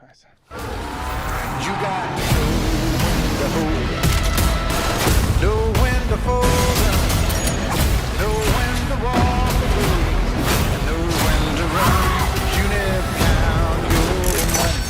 Nice. You got know when to fold, know when to walk the road, and know when to run. You never count your money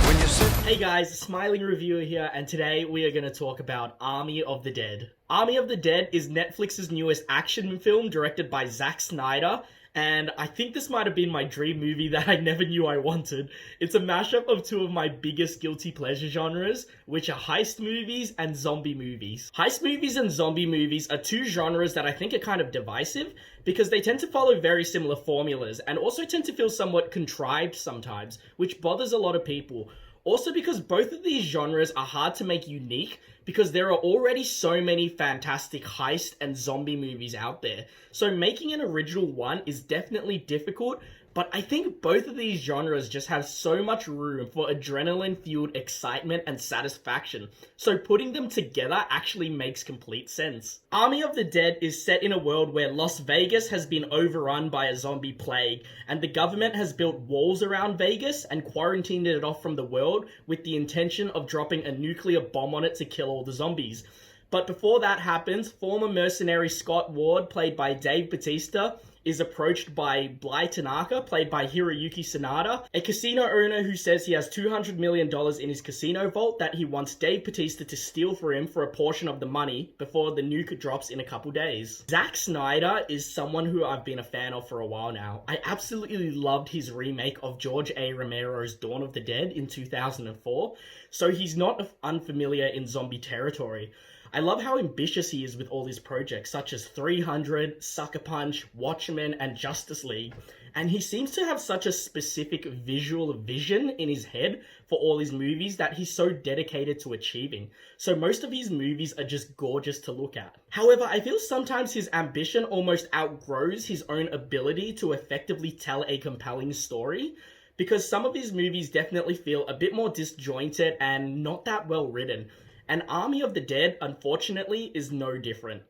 when you sit. Hey guys, Smiling Reviewer here, and today we are going to talk about Army of the Dead. Army of the Dead is Netflix's newest action film directed by Zack Snyder, and I think this might have been my dream movie that I never knew I wanted. It's a mashup of two of my biggest guilty pleasure genres, which are heist movies and zombie movies. Heist movies and zombie movies are two genres that I think are kind of divisive because they tend to follow very similar formulas and also tend to feel somewhat contrived sometimes, which bothers a lot of people. Also because both of these genres are hard to make unique because there are already so many fantastic heist and zombie movies out there. So making an original one is definitely difficult, but I think both of these genres just have so much room for adrenaline-fueled excitement and satisfaction. So putting them together actually makes complete sense. Army of the Dead is set in a world where Las Vegas has been overrun by a zombie plague, and the government has built walls around Vegas and quarantined it off from the world with the intention of dropping a nuclear bomb on it to kill all the zombies. But before that happens, former mercenary Scott Ward, played by Dave Bautista, is approached by Bly Tanaka, played by Hiroyuki Sanada, a casino owner who says he has $200 million in his casino vault that he wants Dave Bautista to steal for him for a portion of the money before the nuke drops in a couple days. Zack Snyder is someone who I've been a fan of for a while now. I absolutely loved his remake of George A. Romero's Dawn of the Dead in 2004, so he's not unfamiliar in zombie territory. I love how ambitious he is with all his projects, such as 300, Sucker Punch, Watchmen, and Justice League. And he seems to have such a specific visual vision in his head for all his movies that he's so dedicated to achieving. So most of his movies are just gorgeous to look at. However, I feel sometimes his ambition almost outgrows his own ability to effectively tell a compelling story, because some of his movies definitely feel a bit more disjointed and not that well written. And Army of the Dead, unfortunately, is no different.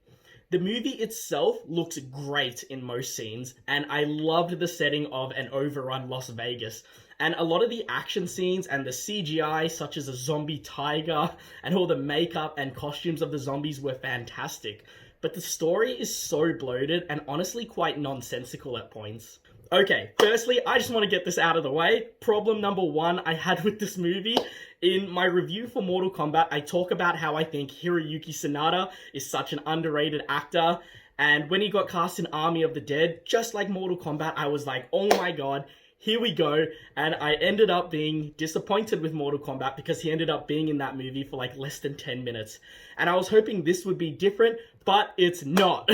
The movie itself looks great in most scenes, and I loved the setting of an overrun Las Vegas. And a lot of the action scenes and the CGI, such as a zombie tiger, and all the makeup and costumes of the zombies were fantastic. But the story is so bloated and honestly quite nonsensical at points. Okay, firstly, I just want to get this out of the way. Problem number one I had with this movie: in my review for Mortal Kombat, I talk about how I think Hiroyuki Sanada is such an underrated actor, and when he got cast in Army of the Dead, just like Mortal Kombat, I was like, oh my god, here we go. And I ended up being disappointed with Mortal Kombat because he ended up being in that movie for like less than 10 minutes. And I was hoping this would be different, but it's not.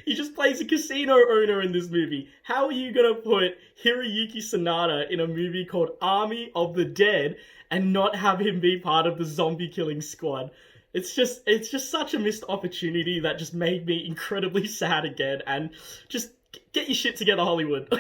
He just plays a casino owner in this movie. How are you gonna put Hiroyuki Sanada in a movie called Army of the Dead and not have him be part of the zombie killing squad? It's just such a missed opportunity that just made me incredibly sad again, and just get your shit together, Hollywood.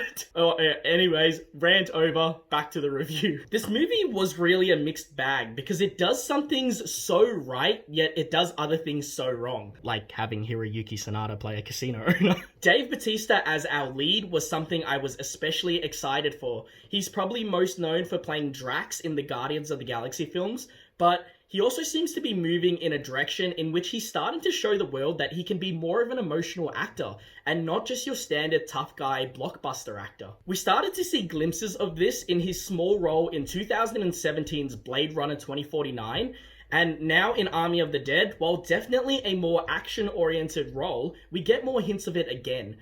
Anyways, rant over, back to the review. This movie was really a mixed bag because it does some things so right, yet it does other things so wrong. Like having Hiroyuki Sanada play a casino owner. Dave Bautista as our lead was something I was especially excited for. He's probably most known for playing Drax in the Guardians of the Galaxy films, but he also seems to be moving in a direction in which he's starting to show the world that he can be more of an emotional actor and not just your standard tough guy blockbuster actor. We started to see glimpses of this in his small role in 2017's Blade Runner 2049, and now in Army of the Dead, while definitely a more action-oriented role, we get more hints of it again.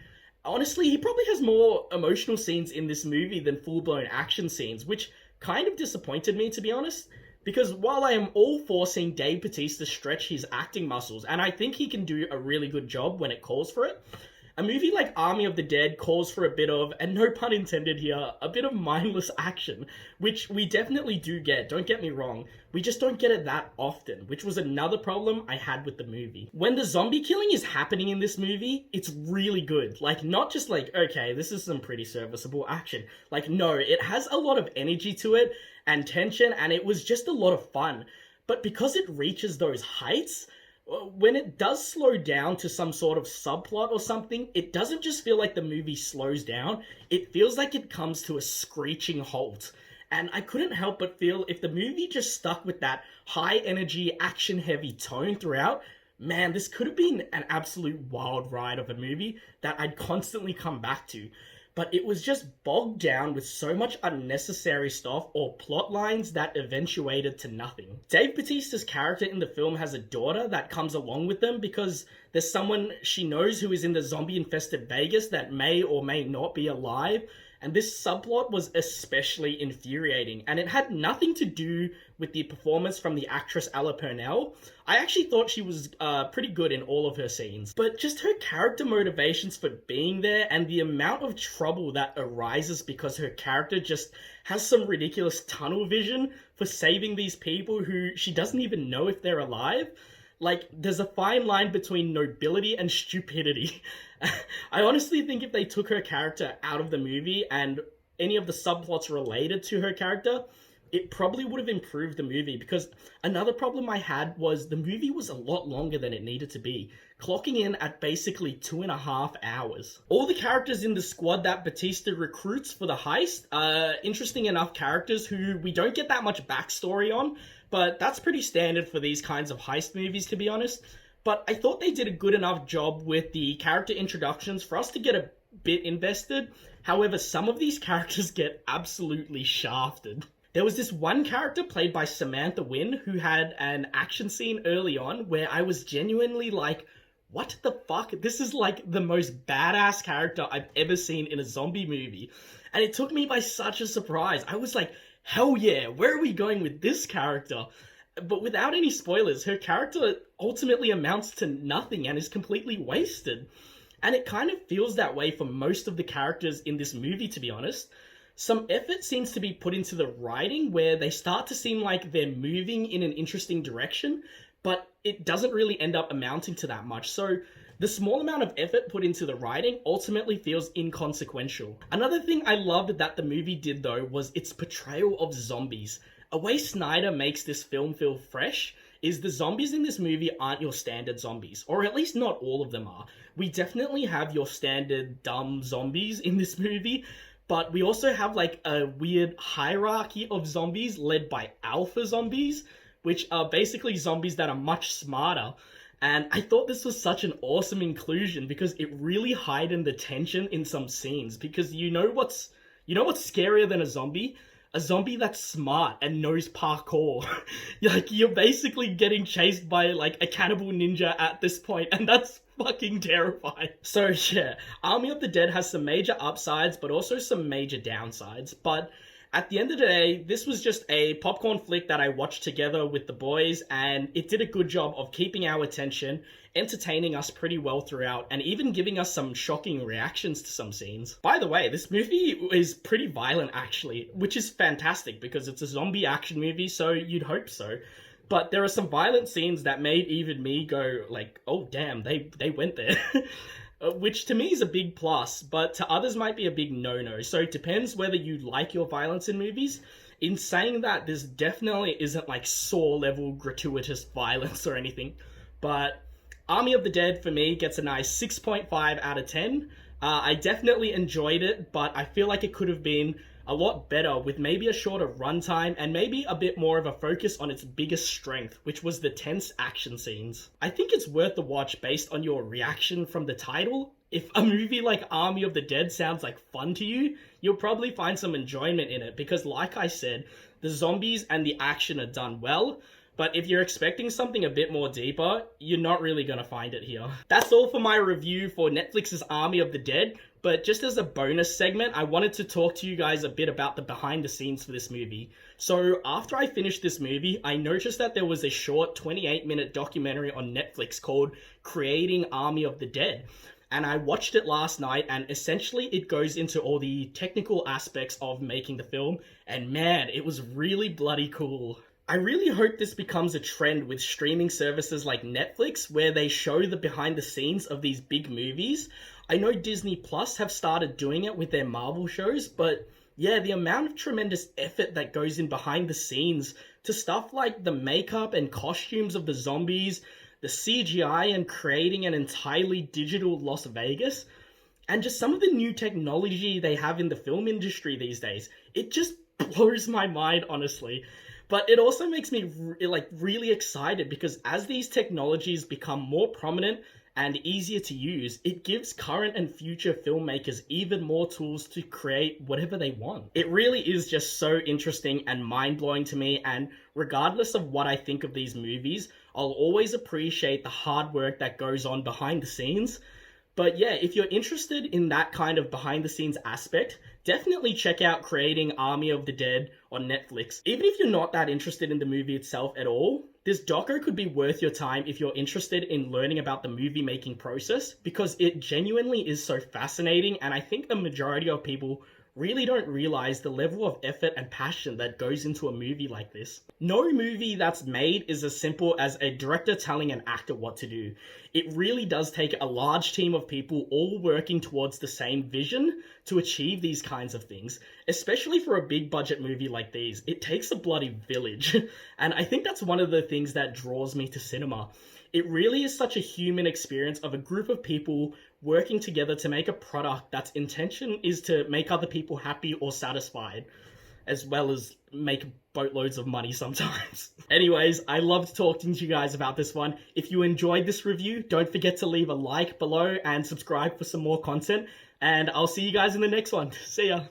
Honestly, he probably has more emotional scenes in this movie than full-blown action scenes, which kind of disappointed me, to be honest. Because while I am all for seeing Dave Bautista stretch his acting muscles, and I think he can do a really good job when it calls for it, a movie like Army of the Dead calls for a bit of, and no pun intended here, a bit of mindless action, which we definitely do get, don't get me wrong. We just don't get it that often, which was another problem I had with the movie. When the zombie killing is happening in this movie, it's really good. Like, not just like, okay, this is some pretty serviceable action. Like, no, it has a lot of energy to it, and tension, and it was just a lot of fun. But because it reaches those heights, when it does slow down to some sort of subplot or something, it doesn't just feel like the movie slows down, it feels like it comes to a screeching halt. And I couldn't help but feel if the movie just stuck with that high energy, action heavy tone throughout, man, this could have been an absolute wild ride of a movie that I'd constantly come back to. But it was just bogged down with so much unnecessary stuff or plot lines that eventuated to nothing. Dave Bautista's character in the film has a daughter that comes along with them because there's someone she knows who is in the zombie-infested Vegas that may or may not be alive, and this subplot was especially infuriating, and it had nothing to do with the performance from the actress Purnell. I actually thought she was pretty good in all of her scenes, but just her character motivations for being there and the amount of trouble that arises because her character just has some ridiculous tunnel vision for saving these people who she doesn't even know if they're alive. Like, there's a fine line between nobility and stupidity. I honestly think if they took her character out of the movie and any of the subplots related to her character, it probably would have improved the movie, because another problem I had was the movie was a lot longer than it needed to be, clocking in at basically 2.5 hours. All the characters in the squad that Bautista recruits for the heist are interesting enough characters who we don't get that much backstory on, but that's pretty standard for these kinds of heist movies, to be honest. But I thought they did a good enough job with the character introductions for us to get a bit invested. However, some of these characters get absolutely shafted. There was this one character played by Samantha Wynn who had an action scene early on where I was genuinely like, what the fuck? This is like the most badass character I've ever seen in a zombie movie. And it took me by such a surprise. I was like, hell yeah, where are we going with this character? But without any spoilers, her character ultimately amounts to nothing and is completely wasted. And it kind of feels that way for most of the characters in this movie, to be honest. Some effort seems to be put into the writing where they start to seem like they're moving in an interesting direction, but it doesn't really end up amounting to that much. So the small amount of effort put into the writing ultimately feels inconsequential. Another thing I loved that the movie did, though, was its portrayal of zombies. A way Snyder makes this film feel fresh is the zombies in this movie aren't your standard zombies, or at least not all of them are. We definitely have your standard dumb zombies in this movie, but we also have like a weird hierarchy of zombies led by alpha zombies, which are basically zombies that are much smarter. And I thought this was such an awesome inclusion because it really heightened the tension in some scenes, because you know what's scarier than a zombie? A zombie that's smart and knows parkour. Like, you're basically getting chased by like a cannibal ninja at this point, and that's fucking terrifying. So yeah, Army of the Dead has some major upsides, but also some major downsides. But at the end of the day, this was just a popcorn flick that I watched together with the boys, and it did a good job of keeping our attention, entertaining us pretty well throughout, and even giving us some shocking reactions to some scenes. By the way, this movie is pretty violent, actually, which is fantastic because it's a zombie action movie, so you'd hope so. But there are some violent scenes that made even me go like, oh damn, they went there. Which to me is a big plus, but to others might be a big no-no. So it depends whether you like your violence in movies. In saying that, this definitely isn't like Saw-level gratuitous violence or anything. But Army of the Dead, for me, gets a nice 6.5 out of 10. I definitely enjoyed it, but I feel like it could have been a lot better with maybe a shorter runtime and maybe a bit more of a focus on its biggest strength, which was the tense action scenes. I think it's worth the watch based on your reaction from the title. If a movie like Army of the Dead sounds like fun to you, you'll probably find some enjoyment in it because, like I said, the zombies and the action are done well. But if you're expecting something a bit more deeper, you're not really going to find it here. That's all for my review for Netflix's Army of the Dead. But just as a bonus segment, I wanted to talk to you guys a bit about the behind the scenes for this movie. So after I finished this movie, I noticed that there was a short 28-minute documentary on Netflix called Creating Army of the Dead. And I watched it last night, and essentially it goes into all the technical aspects of making the film. And man, it was really bloody cool. I really hope this becomes a trend with streaming services like Netflix, where they show the behind the scenes of these big movies. I know Disney Plus have started doing it with their Marvel shows, but yeah, the amount of tremendous effort that goes in behind the scenes to stuff like the makeup and costumes of the zombies, the CGI and creating an entirely digital Las Vegas, and just some of the new technology they have in the film industry these days. It just blows my mind, honestly. But it also makes me really excited because as these technologies become more prominent and easier to use, it gives current and future filmmakers even more tools to create whatever they want. It really is just so interesting and mind-blowing to me, and regardless of what I think of these movies, I'll always appreciate the hard work that goes on behind the scenes. But yeah, if you're interested in that kind of behind the scenes aspect, definitely check out Creating Army of the Dead on Netflix. Even if you're not that interested in the movie itself at all, this doco could be worth your time if you're interested in learning about the movie making process, because it genuinely is so fascinating, and I think a majority of people really don't realize the level of effort and passion that goes into a movie like this. No movie that's made is as simple as a director telling an actor what to do. It really does take a large team of people all working towards the same vision to achieve these kinds of things, especially for a big budget movie like these. It takes a bloody village, and I think that's one of the things that draws me to cinema. It really is such a human experience of a group of people working together to make a product that's intention is to make other people happy or satisfied, as well as make boatloads of money sometimes. Anyways, I loved talking to you guys about this one. If you enjoyed this review, don't forget to leave a like below and subscribe for some more content, and I'll see you guys in the next one. See ya!